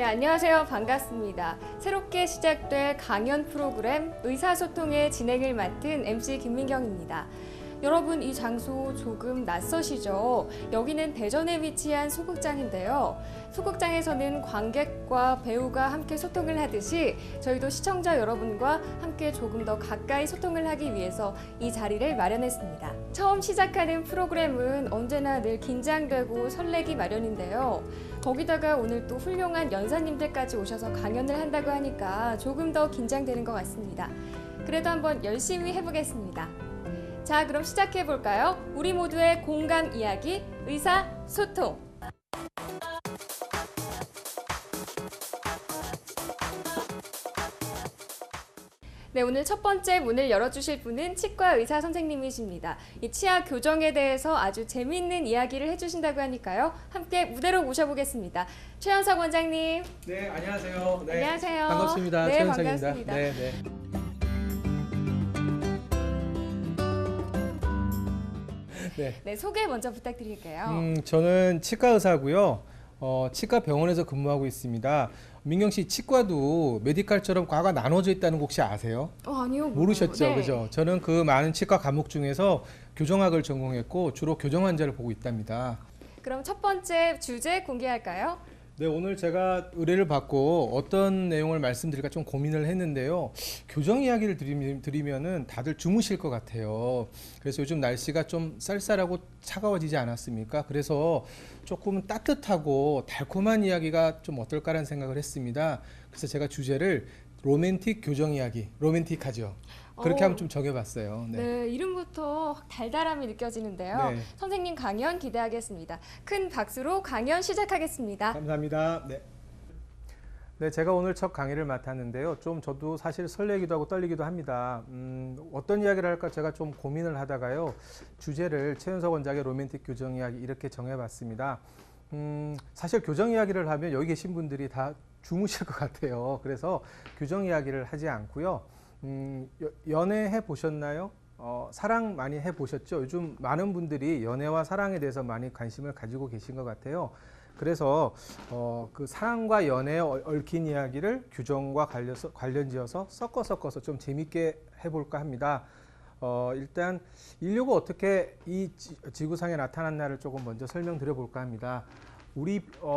네, 안녕하세요. 반갑습니다. 새롭게 시작될 강연 프로그램 의사소통의 진행을 맡은 MC 김민경입니다. 여러분, 이 장소 조금 낯서시죠? 여기는 대전에 위치한 소극장인데요. 소극장에서는 관객과 배우가 함께 소통을 하듯이 저희도 시청자 여러분과 함께 조금 더 가까이 소통을 하기 위해서 이 자리를 마련했습니다. 처음 시작하는 프로그램은 언제나 늘 긴장되고 설레기 마련인데요. 거기다가 오늘 또 훌륭한 연사님들까지 오셔서 강연을 한다고 하니까 조금 더 긴장되는 것 같습니다. 그래도 한번 열심히 해보겠습니다. 자, 그럼 시작해 볼까요? 우리 모두의 공감 이야기, 의사소통. 네, 오늘 첫 번째 문을 열어주실 분은 치과 의사 선생님이십니다. 이 치아 교정에 대해서 아주 재미있는 이야기를 해주신다고 하니까요. 함께 무대로 모셔보겠습니다. 최현석 원장님. 네, 안녕하세요. 네, 안녕하세요. 반갑습니다. 네, 최현석입니다. 반갑습니다. 네, 네. 네, 소개 먼저 부탁드릴게요. 저는 치과 의사고요. 치과 병원에서 근무하고 있습니다. 민경 씨, 치과도 메디칼처럼 과가 나눠져 있다는 거 혹시 아세요? 아니요. 모르셨죠? 네. 그죠? 저는 그 많은 치과 과목 중에서 교정학을 전공했고 주로 교정 환자를 보고 있답니다. 그럼 첫 번째 주제 공개할까요? 네, 오늘 제가 의뢰를 받고 어떤 내용을 말씀드릴까 좀 고민을 했는데요. 교정 이야기를 드리면은 다들 주무실 것 같아요. 그래서 요즘 날씨가 좀 쌀쌀하고 차가워지지 않았습니까? 그래서 조금 따뜻하고 달콤한 이야기가 좀 어떨까라는 생각을 했습니다. 그래서 제가 주제를 로맨틱 교정 이야기, 로맨틱하죠. 그렇게 한번 좀 정해봤어요. 네. 네, 이름부터 달달함이 느껴지는데요. 네. 선생님 강연 기대하겠습니다. 큰 박수로 강연 시작하겠습니다. 감사합니다. 네. 네, 제가 오늘 첫 강의를 맡았는데요. 좀 저도 사실 설레기도 하고 떨리기도 합니다. 어떤 이야기를 할까 제가 좀 고민을 하다가요. 주제를 최현석 원장의 로맨틱 교정 이야기 이렇게 정해봤습니다. 사실 교정 이야기를 하면 여기 계신 분들이 다 주무실 것 같아요. 그래서 교정 이야기를 하지 않고요. 연애해 보셨나요? 사랑 많이 해 보셨죠? 요즘 많은 분들이 연애와 사랑에 대해서 많이 관심을 가지고 계신 것 같아요. 그래서 그 사랑과 연애에 얽힌 이야기를 교정과 관련지어서 섞어서 좀 재밌게 해볼까 합니다. 일단 인류가 어떻게 이 지구상에 나타났나를 조금 먼저 설명드려 볼까 합니다.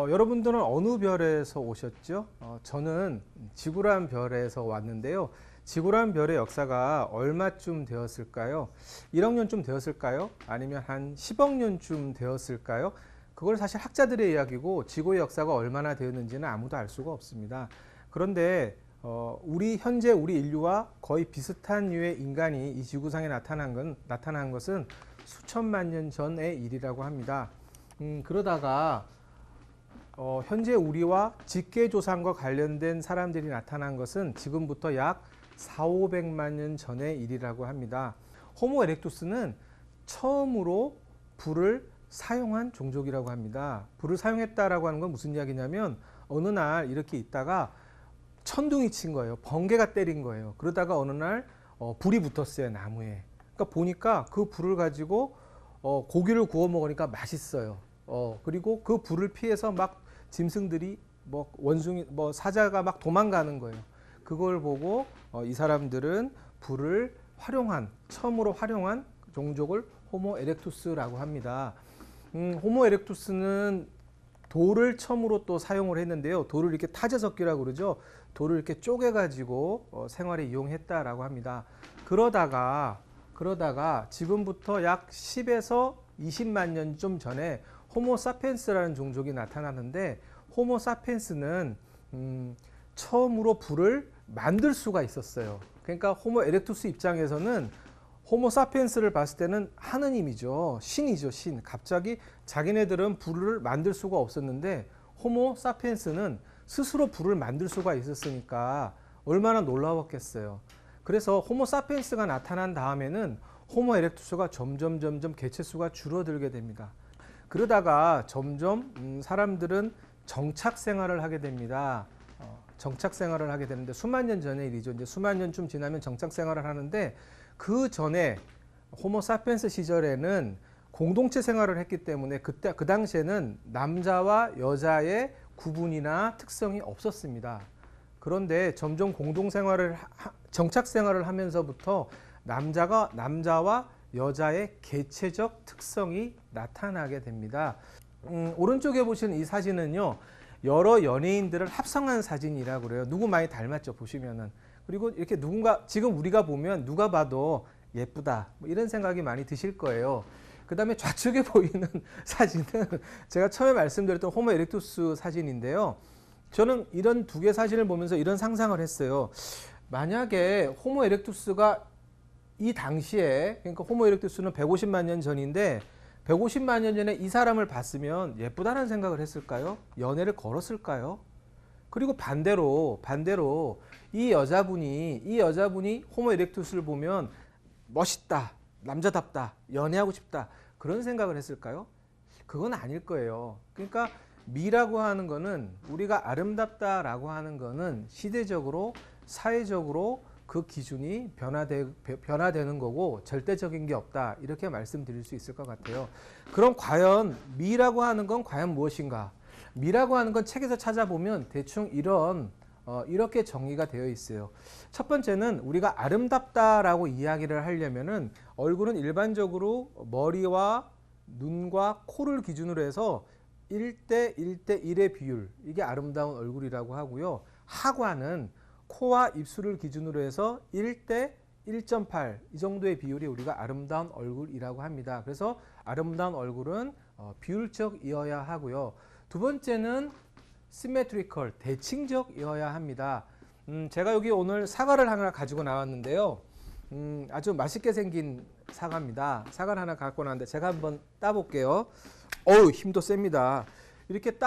여러분들은 어느 별에서 오셨죠? 저는 지구란 별에서 왔는데요. 지구란 별의 역사가 얼마쯤 되었을까요? 1억 년쯤 되었을까요? 아니면 한 10억 년쯤 되었을까요? 그걸 사실 학자들의 이야기고 지구의 역사가 얼마나 되었는지는 아무도 알 수가 없습니다. 그런데 현재 우리 인류와 거의 비슷한 류의 인간이 이 지구상에 나타난 것은 수천만 년 전의 일이라고 합니다. 그러다가 현재 우리와 직계조상과 관련된 사람들이 나타난 것은 지금부터 약 4,500만 년 전의 일이라고 합니다. 호모 에렉투스는 처음으로 불을 사용한 종족이라고 합니다. 불을 사용했다라고 하는 건 무슨 이야기냐면 어느 날 이렇게 있다가 천둥이 친 거예요. 번개가 때린 거예요. 그러다가 어느 날 불이 붙었어요, 나무에. 그러니까 보니까 그 불을 가지고 고기를 구워 먹으니까 맛있어요. 그리고 그 불을 피해서 막 짐승들이 사자가 막 도망가는 거예요. 그걸 보고 이 사람들은 불을 처음으로 활용한 종족을 호모 에렉투스라고 합니다. 호모 에렉투스는 돌을 처음으로 또 사용을 했는데요. 돌을 이렇게 타제석기라고 그러죠. 돌을 이렇게 쪼개가지고 생활에 이용했다라고 합니다. 그러다가 지금부터 약 10에서 20만 년 좀 전에 호모 사피엔스라는 종족이 나타나는데 호모 사피엔스는 처음으로 불을 만들 수가 있었어요. 그러니까 호모 에렉투스 입장에서는 호모 사피엔스를 봤을 때는 하느님이죠. 신이죠, 신. 갑자기 자기네들은 불을 만들 수가 없었는데 호모 사피엔스는 스스로 불을 만들 수가 있었으니까 얼마나 놀라웠겠어요. 그래서 호모 사피엔스가 나타난 다음에는 호모 에렉투스가 점점 개체수가 줄어들게 됩니다. 그러다가 점점 사람들은 정착 생활을 하게 됩니다. 정착 생활을 하게 되는데 수만 년 전의 일이죠. 이제 수만 년쯤 지나면 정착 생활을 하는데 그 전에 호모 사피엔스 시절에는 공동체 생활을 했기 때문에 그 당시에는 남자와 여자의 구분이나 특성이 없었습니다. 그런데 점점 정착 생활을 하면서부터 남자와 여자의 개체적 특성이 나타나게 됩니다. 오른쪽에 보시는 이 사진은요, 여러 연예인들을 합성한 사진이라고 그래요. 누구 많이 닮았죠, 보시면은. 그리고 이렇게 지금 우리가 보면 누가 봐도 예쁘다, 뭐 이런 생각이 많이 드실 거예요. 그 다음에 좌측에 보이는 사진은 제가 처음에 말씀드렸던 호모 에렉투스 사진인데요. 저는 이런 두 개 사진을 보면서 이런 상상을 했어요. 만약에 호모 에렉투스가 이 당시에, 그러니까 호모 에렉투스는 150만 년 전인데 150만 년 전에 이 사람을 봤으면 예쁘다는 생각을 했을까요? 연애를 걸었을까요? 그리고 반대로 이 여자분이 호모 에렉투스를 보면 멋있다, 남자답다, 연애하고 싶다, 그런 생각을 했을까요? 그건 아닐 거예요. 그러니까 미라고 하는 거는, 우리가 아름답다라고 하는 거는 시대적으로, 사회적으로 그 기준이 변화되는 거고 절대적인 게 없다, 이렇게 말씀드릴 수 있을 것 같아요. 그럼 과연 미라고 하는 건 과연 무엇인가? 미라고 하는 건 책에서 찾아보면 대충 이렇게 정의가 되어 있어요. 첫 번째는 우리가 아름답다라고 이야기를 하려면은 얼굴은 일반적으로 머리와 눈과 코를 기준으로 해서 1대 1대 1의 비율, 이게 아름다운 얼굴이라고 하고요. 하관은 코와 입술을 기준으로 해서 1대 1.8, 이 정도의 비율이 우리가 아름다운 얼굴이라고 합니다. 그래서 아름다운 얼굴은 비율적이어야 하고요. 두 번째는 시메트리컬, 대칭적이어야 합니다. 제가 여기 오늘 사과를 하나 가지고 나왔는데요. 아주 맛있게 생긴 사과입니다. 사과를 하나 갖고 나왔는데 제가 한번 따볼게요. 어우, 힘도 셉니다. 이렇게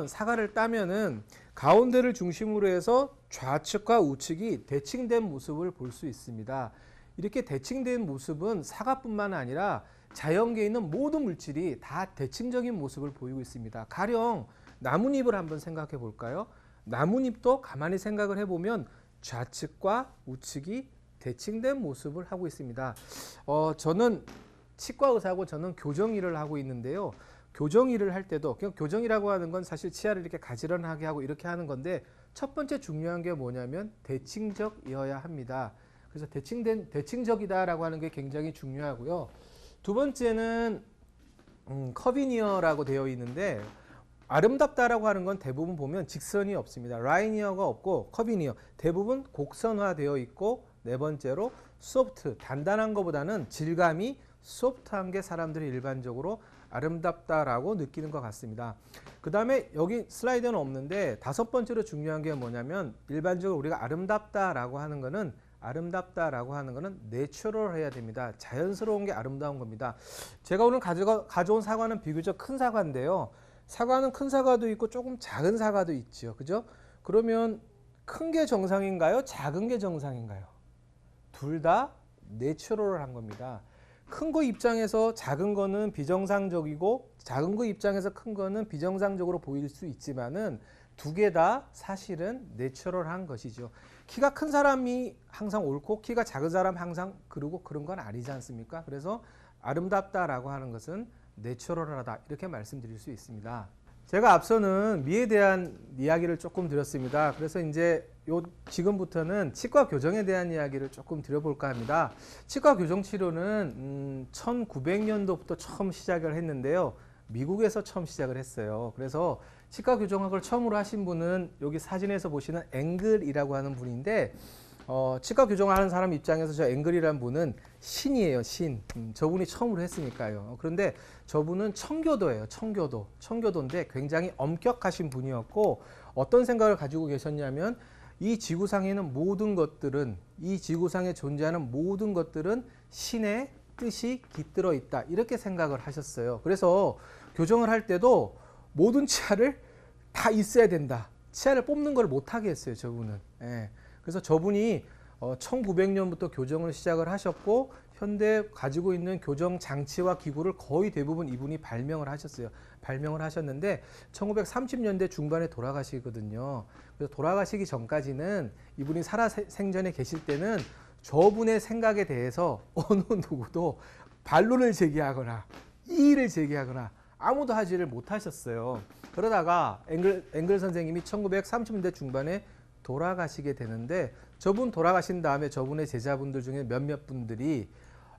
사과를 따면은 가운데를 중심으로 해서 좌측과 우측이 대칭된 모습을 볼 수 있습니다. 이렇게 대칭된 모습은 사과뿐만 아니라 자연계에 있는 모든 물질이 다 대칭적인 모습을 보이고 있습니다. 가령 나뭇잎을 한번 생각해 볼까요? 나뭇잎도 가만히 생각을 해보면 좌측과 우측이 대칭된 모습을 하고 있습니다. 저는 치과 의사고 저는 교정 일을 하고 있는데요. 교정 일을 할 때도, 그냥 교정이라고 하는 건 사실 치아를 이렇게 가지런하게 하고 이렇게 하는 건데, 첫 번째 중요한 게 뭐냐면 대칭적이어야 합니다. 그래서 대칭적이다라고 하는 게 굉장히 중요하고요. 두 번째는 커비니어라고 되어 있는데, 아름답다라고 하는 건 대부분 보면 직선이 없습니다. 라이니어가 없고 커비니어, 대부분 곡선화되어 있고, 네 번째로 소프트, 단단한 것보다는 질감이 소프트한 게 사람들이 일반적으로 아름답다라고 느끼는 것 같습니다. 그 다음에 여기 슬라이드는 없는데 다섯 번째로 중요한 게 뭐냐면, 일반적으로 우리가 아름답다라고 하는 거는 내추럴 해야 됩니다. 자연스러운 게 아름다운 겁니다. 제가 오늘 가져온 사과는 비교적 큰 사과인데요. 사과는 큰 사과도 있고 조금 작은 사과도 있죠. 그죠? 그러면 큰 게 정상인가요? 작은 게 정상인가요? 둘 다 내추럴한 겁니다. 큰 거 입장에서 작은 거는 비정상적이고, 작은 거 입장에서 큰 거는 비정상적으로 보일 수 있지만은 두 개 다 사실은 내추럴한 것이죠. 키가 큰 사람이 항상 옳고 키가 작은 사람 항상 그런 건 아니지 않습니까? 그래서 아름답다라고 하는 것은 내추럴하다, 이렇게 말씀드릴 수 있습니다. 제가 앞서는 미에 대한 이야기를 조금 드렸습니다. 그래서 이제 지금부터는 치과 교정에 대한 이야기를 조금 드려볼까 합니다. 치과 교정 치료는 1900년도부터 처음 시작을 했는데요. 미국에서 처음 시작을 했어요. 그래서 치과 교정학을 처음으로 하신 분은 여기 사진에서 보시는 앵글이라고 하는 분인데, 치과 교정하는 사람 입장에서 저 앵글이라는 분은 신이에요, 신. 저분이 처음으로 했으니까요. 그런데 저분은 청교도예요, 청교도인데 굉장히 엄격하신 분이었고, 어떤 생각을 가지고 계셨냐면, 이 지구상에 있는 모든 것들은, 이 지구상에 존재하는 모든 것들은 신의 뜻이 깃들어 있다, 이렇게 생각을 하셨어요. 그래서 교정을 할 때도 모든 치아를 다 있어야 된다, 치아를 뽑는 걸 못하게 했어요, 저분은. 예. 그래서 저분이 1900년부터 교정을 시작을 하셨고, 현대 가지고 있는 교정 장치와 기구를 거의 대부분 이분이 발명을 하셨어요. 발명을 하셨는데 1930년대 중반에 돌아가시거든요. 그래서 돌아가시기 전까지는, 이분이 살아생전에 계실 때는 저분의 생각에 대해서 어느 누구도 반론을 제기하거나 이의를 제기하거나 아무도 하지를 못하셨어요. 그러다가 앵글 선생님이 1930년대 중반에 돌아가시게 되는데 저분 돌아가신 다음에 저분의 제자분들 중에 몇몇 분들이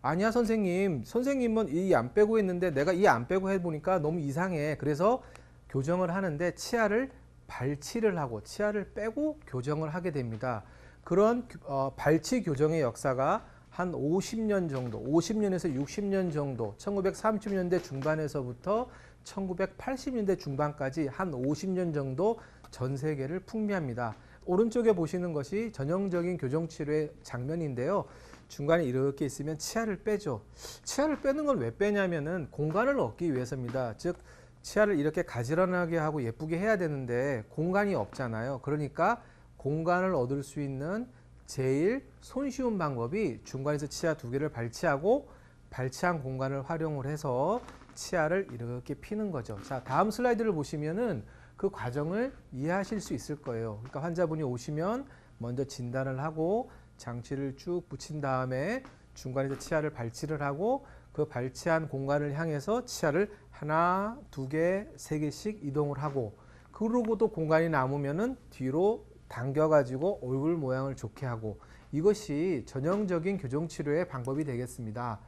아니야 선생님은 이 안 빼고 했는데 내가 이 안 빼고 해보니까 너무 이상해. 그래서 교정을 하는데 치아를 발치를 하고 치아를 빼고 교정을 하게 됩니다. 그런 발치 교정의 역사가 한 50년 정도, 50년에서 60년 정도, 1930년대 중반에서부터 1980년대 중반까지 한 50년 정도 전 세계를 풍미합니다. 오른쪽에 보시는 것이 전형적인 교정치료의 장면인데요. 중간에 이렇게 있으면 치아를 빼죠. 치아를 빼는 건 왜 빼냐면은 공간을 얻기 위해서입니다. 즉 치아를 이렇게 가지런하게 하고 예쁘게 해야 되는데 공간이 없잖아요. 그러니까 공간을 얻을 수 있는 제일 손쉬운 방법이 중간에서 치아 두 개를 발치하고 발치한 공간을 활용을 해서 치아를 이렇게 피는 거죠. 자, 다음 슬라이드를 보시면은 그 과정을 이해하실 수 있을 거예요. 그러니까 환자분이 오시면 먼저 진단을 하고 장치를 쭉 붙인 다음에 중간에서 치아를 발치를 하고 그 발치한 공간을 향해서 치아를 하나, 두 개, 세 개씩 이동을 하고 그러고도 공간이 남으면은 뒤로 당겨가지고 얼굴 모양을 좋게 하고 이것이 전형적인 교정치료의 방법이 되겠습니다.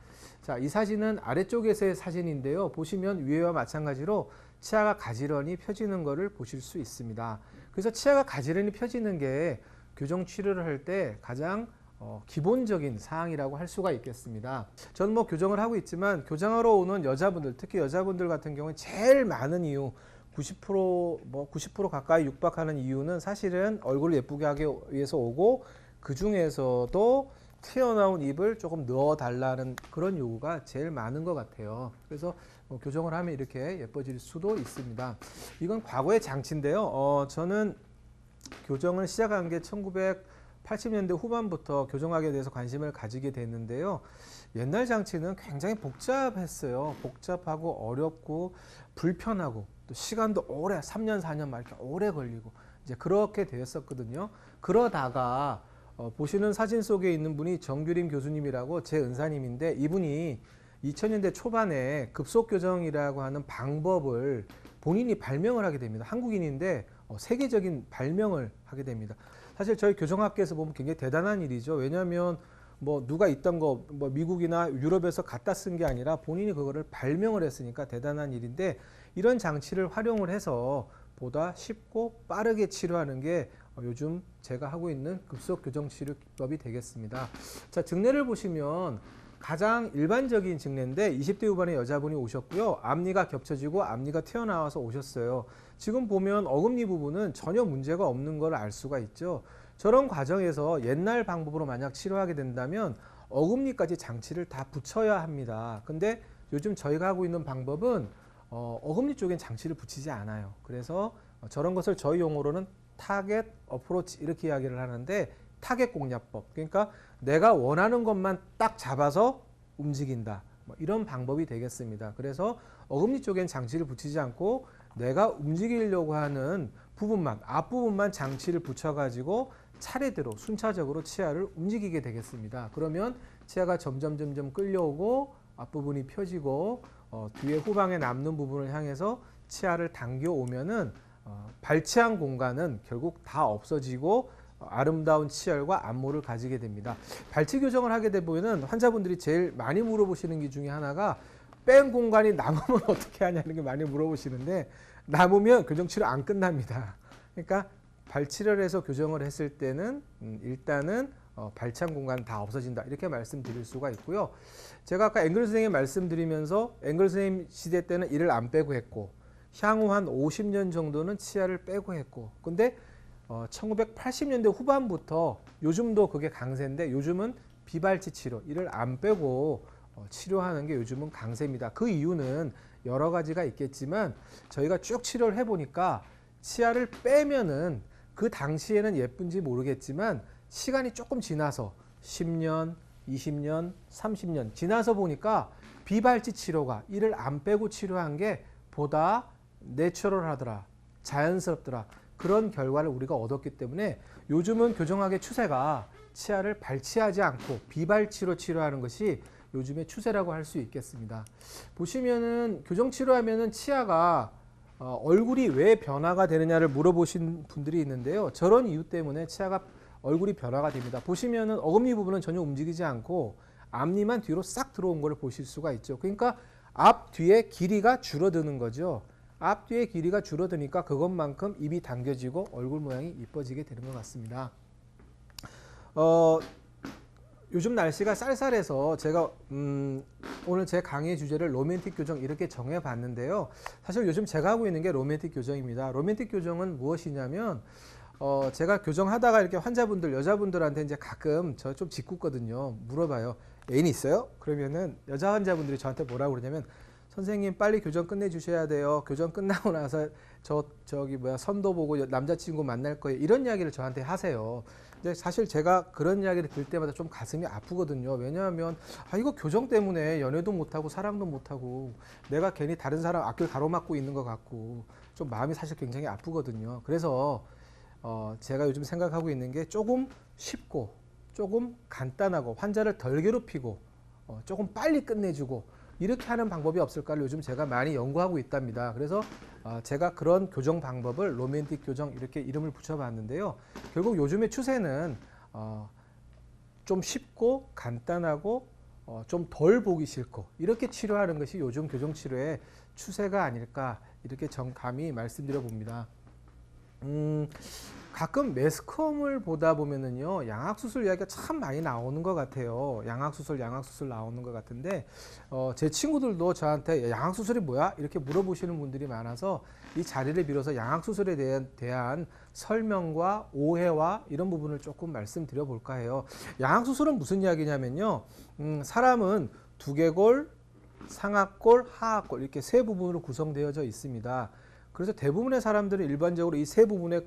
자, 이 사진은 아래쪽에서의 사진인데요. 보시면 위에와 마찬가지로 치아가 가지런히 펴지는 것을 보실 수 있습니다. 그래서 치아가 가지런히 펴지는 게 교정치료를 할 때 가장 기본적인 사항이라고 할 수가 있겠습니다. 저는 뭐 교정을 하고 있지만 교정하러 오는 여자분들, 특히 여자분들 같은 경우는 제일 많은 이유 90% 가까이 육박하는 이유는 사실은 얼굴을 예쁘게 하기 위해서 오고 그 중에서도 튀어나온 입을 조금 넣어달라는 그런 요구가 제일 많은 것 같아요. 그래서 교정을 하면 이렇게 예뻐질 수도 있습니다. 이건 과거의 장치인데요. 저는 교정을 시작한 게 1980년대 후반부터 교정학에 대해서 관심을 가지게 됐는데요. 옛날 장치는 굉장히 복잡했어요. 복잡하고 어렵고 불편하고 또 시간도 오래 3년 4년 막 이렇게 오래 걸리고 이제 그렇게 되었었거든요. 그러다가 보시는 사진 속에 있는 분이 정규림 교수님이라고 제 은사님인데 이분이 2000년대 초반에 급속교정이라고 하는 방법을 본인이 발명을 하게 됩니다. 한국인인데 세계적인 발명을 하게 됩니다. 사실 저희 교정학계에서 보면 굉장히 대단한 일이죠. 왜냐하면 뭐 누가 있던 거 뭐 미국이나 유럽에서 갖다 쓴 게 아니라 본인이 그거를 발명을 했으니까 대단한 일인데 이런 장치를 활용을 해서 보다 쉽고 빠르게 치료하는 게 요즘 제가 하고 있는 급속 교정 치료 기법이 되겠습니다. 자, 증례를 보시면 가장 일반적인 증례인데 20대 후반의 여자분이 오셨고요. 앞니가 겹쳐지고 앞니가 튀어나와서 오셨어요. 지금 보면 어금니 부분은 전혀 문제가 없는 걸 알 수가 있죠. 저런 과정에서 옛날 방법으로 만약 치료하게 된다면 어금니까지 장치를 다 붙여야 합니다. 근데 요즘 저희가 하고 있는 방법은 어금니 쪽엔 장치를 붙이지 않아요. 그래서 저런 것을 저희 용어로는 타겟 어프로치 이렇게 이야기를 하는데 타겟 공략법. 그러니까 내가 원하는 것만 딱 잡아서 움직인다. 뭐 이런 방법이 되겠습니다. 그래서 어금니 쪽엔 장치를 붙이지 않고 내가 움직이려고 하는 부분만, 앞부분만 장치를 붙여가지고 차례대로 순차적으로 치아를 움직이게 되겠습니다. 그러면 치아가 점점 끌려오고 앞부분이 펴지고 뒤에 후방에 남는 부분을 향해서 치아를 당겨 오면은 발치한 공간은 결국 다 없어지고 아름다운 치열과 안모를 가지게 됩니다. 발치 교정을 하게 되면 환자분들이 제일 많이 물어보시는 게 중에 하나가 뺀 공간이 남으면 어떻게 하냐는 게 많이 물어보시는데 남으면 교정치료 안 끝납니다. 그러니까 발치를 해서 교정을 했을 때는 일단은 발치한 공간 다 없어진다 이렇게 말씀드릴 수가 있고요. 제가 아까 앵글 선생님 말씀드리면서 앵글 선생님 시대 때는 이를 안 빼고 했고 향후 한 50년 정도는 치아를 빼고 했고 근데 1980년대 후반부터 요즘도 그게 강세인데 요즘은 비발치 치료 이를 안 빼고 치료하는 게 요즘은 강세입니다. 그 이유는 여러 가지가 있겠지만 저희가 쭉 치료를 해보니까 치아를 빼면은 그 당시에는 예쁜지 모르겠지만 시간이 조금 지나서 10년, 20년, 30년 지나서 보니까 비발치 치료가 이를 안 빼고 치료한 게 보다 내추럴하더라, 자연스럽더라 그런 결과를 우리가 얻었기 때문에 요즘은 교정학의 추세가 치아를 발치하지 않고 비발치로 치료하는 것이 요즘의 추세라고 할 수 있겠습니다. 보시면은 교정 치료하면은 치아가 얼굴이 왜 변화가 되느냐를 물어보신 분들이 있는데요. 저런 이유 때문에 치아가 얼굴이 변화가 됩니다. 보시면은 어금니 부분은 전혀 움직이지 않고 앞니만 뒤로 싹 들어온 걸 보실 수가 있죠. 그러니까 앞 뒤의 길이가 줄어드는 거죠. 앞 뒤의 길이가 줄어드니까 그것만큼 입이 당겨지고 얼굴 모양이 이뻐지게 되는 것 같습니다. 요즘 날씨가 쌀쌀해서 제가 오늘 제 강의 주제를 로맨틱 교정 이렇게 정해봤는데요. 사실 요즘 제가 하고 있는 게 로맨틱 교정입니다. 로맨틱 교정은 무엇이냐면 제가 교정하다가 이렇게 환자분들, 여자분들한테 이제 가끔 저 좀 짓궂거든요. 물어봐요. 애인 있어요? 그러면은 여자 환자분들이 저한테 뭐라고 그러냐면 선생님 빨리 교정 끝내주셔야 돼요. 교정 끝나고 나서 저기 선도 보고 남자친구 만날 거예요. 이런 이야기를 저한테 하세요. 근데 사실 제가 그런 이야기를 들을 때마다 좀 가슴이 아프거든요. 왜냐하면 이거 교정 때문에 연애도 못하고 사랑도 못하고 내가 괜히 다른 사람 앞길 가로막고 있는 것 같고 좀 마음이 사실 굉장히 아프거든요. 그래서 제가 요즘 생각하고 있는 게 조금 쉽고 조금 간단하고 환자를 덜 괴롭히고 조금 빨리 끝내주고 이렇게 하는 방법이 없을까를 요즘 제가 많이 연구하고 있답니다. 그래서 제가 그런 교정 방법을 로맨틱 교정 이렇게 이름을 붙여봤는데요. 결국 요즘의 추세는 좀 쉽고 간단하고 좀 덜 보기 싫고 이렇게 치료하는 것이 요즘 교정 치료의 추세가 아닐까 이렇게 감히 말씀드려 봅니다. 가끔 매스컴을 보다 보면은요, 양악수술 이야기가 참 많이 나오는 것 같아요. 양악수술 나오는 것 같은데, 제 친구들도 저한테 양악수술이 뭐야? 이렇게 물어보시는 분들이 많아서 이 자리를 빌어서 양악수술에 대한 설명과 오해와 이런 부분을 조금 말씀드려 볼까 해요. 양악수술은 무슨 이야기냐면요, 사람은 두개골, 상악골, 하악골 이렇게 세 부분으로 구성되어져 있습니다. 그래서 대부분의 사람들은 일반적으로 이 세 부분의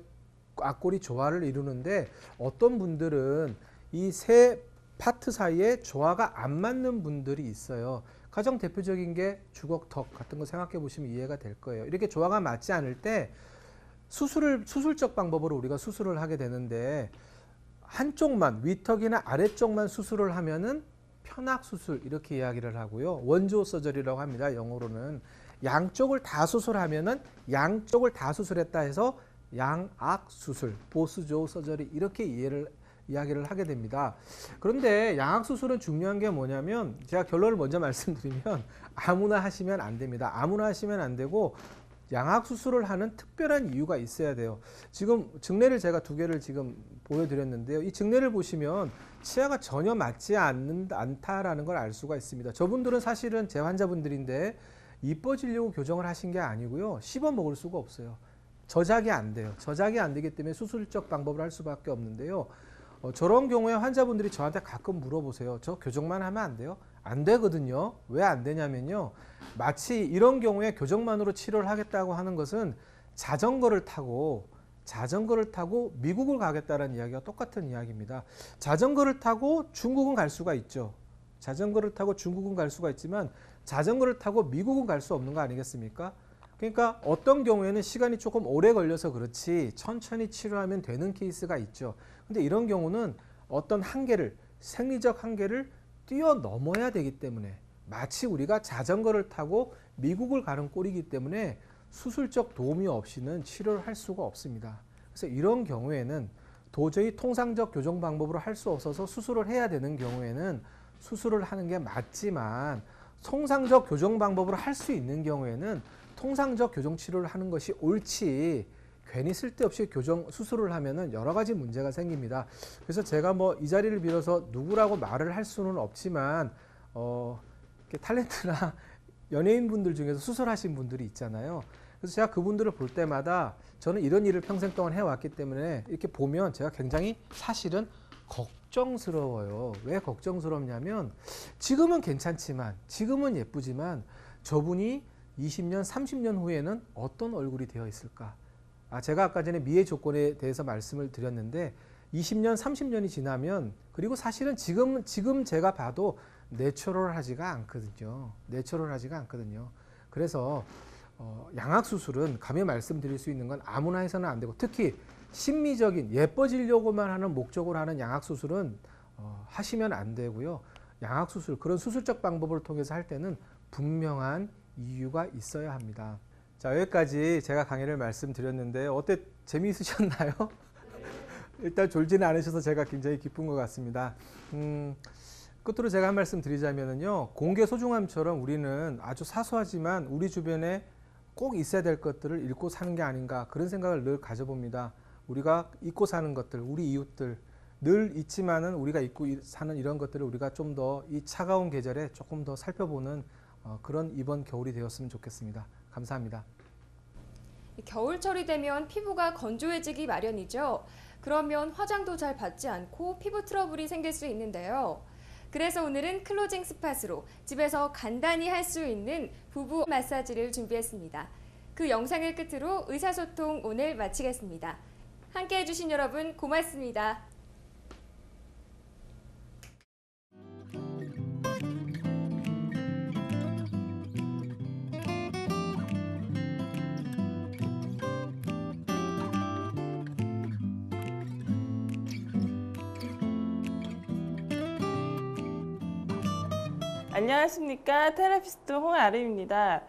악골이 조화를 이루는데 어떤 분들은 이 세 파트 사이에 조화가 안 맞는 분들이 있어요. 가장 대표적인 게 주걱턱 같은 거 생각해 보시면 이해가 될 거예요. 이렇게 조화가 맞지 않을 때 수술적 방법으로 우리가 수술을 하게 되는데 한쪽만 위턱이나 아래쪽만 수술을 하면은 편악수술 이렇게 이야기를 하고요. 원조 서저리라고 합니다. 영어로는. 양쪽을 다 수술하면은 양쪽을 다 수술했다 해서 양악수술, 보스조 서저리 이렇게 이야기를 하게 됩니다. 그런데 양악수술은 중요한 게 뭐냐면 제가 결론을 먼저 말씀드리면 아무나 하시면 안 됩니다. 아무나 하시면 안 되고 양악수술을 하는 특별한 이유가 있어야 돼요. 지금 증례를 제가 두 개를 지금 보여드렸는데요. 이 증례를 보시면 치아가 전혀 맞지 않다라는 걸 알 수가 있습니다. 저분들은 사실은 제 환자분들인데 이뻐지려고 교정을 하신 게 아니고요. 씹어 먹을 수가 없어요. 저작이 안 돼요. 저작이 안 되기 때문에 수술적 방법을 할 수밖에 없는데요. 저런 경우에 환자분들이 저한테 가끔 물어보세요. 저 교정만 하면 안 돼요? 안 되거든요. 왜 안 되냐면요. 마치 이런 경우에 교정만으로 치료를 하겠다고 하는 것은 자전거를 타고 미국을 가겠다는 이야기가 똑같은 이야기입니다. 자전거를 타고 중국은 갈 수가 있죠. 자전거를 타고 중국은 갈 수가 있지만 자전거를 타고 미국은 갈 수 없는 거 아니겠습니까? 그러니까 어떤 경우에는 시간이 조금 오래 걸려서 그렇지 천천히 치료하면 되는 케이스가 있죠. 근데 이런 경우는 어떤 한계를, 생리적 한계를 뛰어넘어야 되기 때문에 마치 우리가 자전거를 타고 미국을 가는 꼴이기 때문에 수술적 도움이 없이는 치료를 할 수가 없습니다. 그래서 이런 경우에는 도저히 통상적 교정 방법으로 할 수 없어서 수술을 해야 되는 경우에는 수술을 하는 게 맞지만 통상적 교정 방법으로 할 수 있는 경우에는 통상적 교정 치료를 하는 것이 옳지 괜히 쓸데없이 수술을 하면은 여러 가지 문제가 생깁니다. 그래서 제가 이 자리를 빌어서 누구라고 말을 할 수는 없지만 탤런트나 연예인분들 중에서 수술하신 분들이 있잖아요. 그래서 제가 그분들을 볼 때마다 저는 이런 일을 평생 동안 해왔기 때문에 이렇게 보면 제가 굉장히 사실은 걱정스러워요. 왜 걱정스럽냐면 지금은 괜찮지만 지금은 예쁘지만 저분이 20년, 30년 후에는 어떤 얼굴이 되어 있을까? 제가 아까 전에 미의 조건에 대해서 말씀을 드렸는데 20년, 30년이 지나면 그리고 사실은 지금 제가 봐도 내추럴하지가 않거든요. 그래서 양악수술은 감히 말씀드릴 수 있는 건 아무나 해서는 안 되고 특히 심미적인 예뻐지려고만 하는 목적으로 하는 양악수술은 하시면 안 되고요. 양악 수술, 그런 수술적 방법을 통해서 할 때는 분명한 이유가 있어야 합니다. 자, 여기까지 제가 강의를 말씀드렸는데 어때, 재미있으셨나요? 일단 졸지는 않으셔서 제가 굉장히 기쁜 것 같습니다. 끝으로 제가 한 말씀 드리자면요, 공개 소중함처럼 우리는 아주 사소하지만 우리 주변에 꼭 있어야 될 것들을 잃고 사는 게 아닌가, 그런 생각을 늘 가져봅니다. 우리가 잊고 사는 것들, 우리 이웃들 늘 있지만은 우리가 잊고 사는 이런 것들을 우리가 좀 더 이 차가운 계절에 조금 더 살펴보는 그런 이번 겨울이 되었으면 좋겠습니다. 감사합니다. 겨울철이 되면 피부가 건조해지기 마련이죠. 그러면 화장도 잘 받지 않고 피부 트러블이 생길 수 있는데요. 그래서 오늘은 클로징 스팟으로 집에서 간단히 할 수 있는 부부 마사지를 준비했습니다. 그 영상을 끝으로 의사소통 오늘 마치겠습니다. 함께 해주신 여러분 고맙습니다. 안녕하십니까, 테라피스트 홍아름입니다.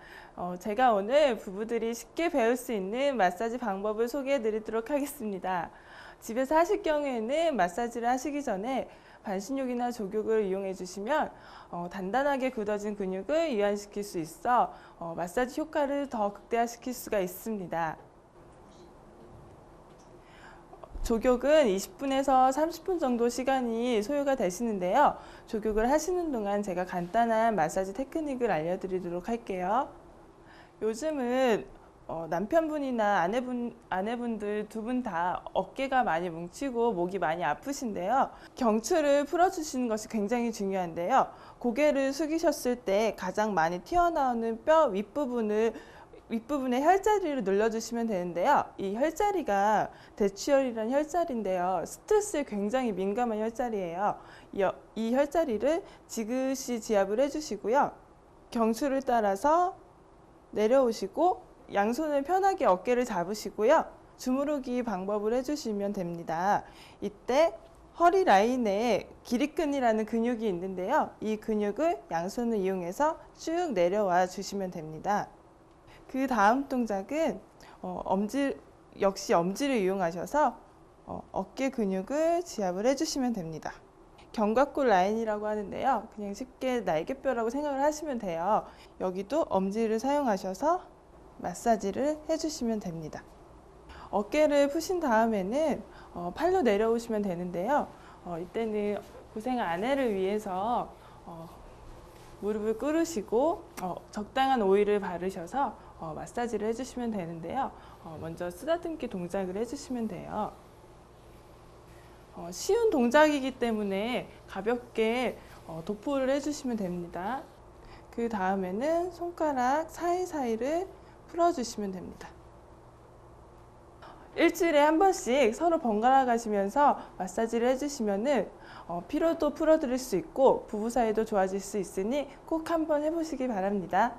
제가 오늘 부부들이 쉽게 배울 수 있는 마사지 방법을 소개해 드리도록 하겠습니다. 집에서 하실 경우에는 마사지를 하시기 전에 반신욕이나 족욕을 이용해 주시면 단단하게 굳어진 근육을 이완시킬 수 있어 마사지 효과를 더 극대화시킬 수가 있습니다. 족욕은 20분에서 30분 정도 시간이 소요가 되시는데요. 족욕을 하시는 동안 제가 간단한 마사지 테크닉을 알려드리도록 할게요. 요즘은 남편분이나 아내분들 두 분 다 어깨가 많이 뭉치고 목이 많이 아프신데요. 경추를 풀어주시는 것이 굉장히 중요한데요. 고개를 숙이셨을 때 가장 많이 튀어나오는 뼈 윗부분의 혈자리를 눌러주시면 되는데요. 이 혈자리가 대추혈이라는 혈자리인데요. 스트레스에 굉장히 민감한 혈자리예요. 이 혈자리를 지그시 지압을 해주시고요. 경추를 따라서 내려오시고 양손을 편하게 어깨를 잡으시고요. 주무르기 방법을 해주시면 됩니다. 이때 허리 라인에 기립근이라는 근육이 있는데요. 이 근육을 양손을 이용해서 쭉 내려와 주시면 됩니다. 그 다음 동작은 역시 엄지를 이용하셔서 어깨 근육을 지압을 해주시면 됩니다. 견갑골 라인이라고 하는데요. 그냥 쉽게 날개뼈라고 생각을 하시면 돼요. 여기도 엄지를 사용하셔서 마사지를 해주시면 됩니다. 어깨를 푸신 다음에는 팔로 내려오시면 되는데요. 이때는 고생한 아내를 위해서 무릎을 꿇으시고 적당한 오일을 바르셔서 마사지를 해주시면 되는데요. 먼저 쓰다듬기 동작을 해주시면 돼요. 쉬운 동작이기 때문에 가볍게 도포를 해주시면 됩니다. 그 다음에는 손가락 사이사이를 풀어주시면 됩니다. 일주일에 한 번씩 서로 번갈아 가시면서 마사지를 해주시면은 피로도 풀어드릴 수 있고 부부 사이도 좋아질 수 있으니 꼭 한번 해보시기 바랍니다.